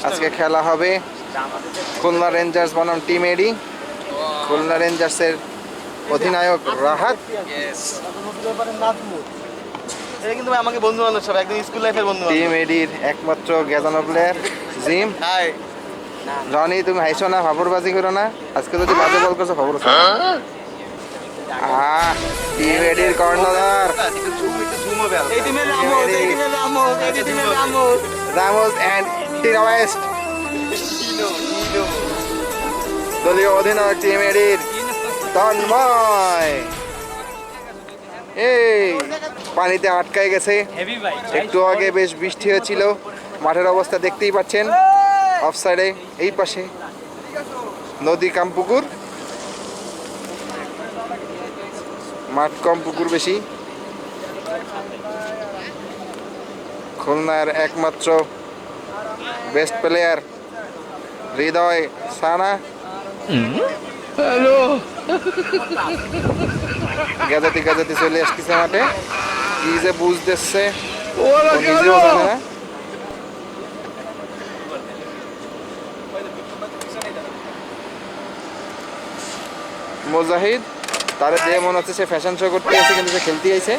আজকে খেলা হবে খুলনা রেঞ্জার্স বনাম টিম এডি। খুলনা রেঞ্জার্সের অধিনায়ক রাহাত, এটা কিন্তু আমাকে বন্ধু বান্ধব সব একদম স্কুল লাইফের বন্ধু টিম এডির একমাত্র গেজানো প্লেয়ার জিম। হাই রনি তুমি হাইছো না, ফাপড়বাজি করো না। আজকে যদি বাজে বল করছো খবর আছে। টিম এডির কর্ণধার এই টিমের রামোস, এই টিমের রামোস, এই টিমের রামোস। রামোস এন্ড টিরা ওয়েস্ট। দলীয় অধিনায়ক টিম এডির তন্ময়। এই পানিতে আটকায় গেছে। একটু আগে বেশ বৃষ্টি হয়েছিল, মাঠের অবস্থা দেখতেই পাচ্ছেন। অফসাইডে এই পাশে নদী কাম পুকুর, মাঠ কম পুকুর বেশি। খুলনার একমাত্র বেস্ট প্লেয়ার হৃদয় সানা গাজাতি গাজাতি চলে আসতেছে মাঠে। কি যে বুঝতেছে নিজেও জানে না। মুজাহিদ তারে দিয়ে মনে হচ্ছে সে ফ্যাশন শো করতে এসে, কিন্তু সে খেলতে আইছে।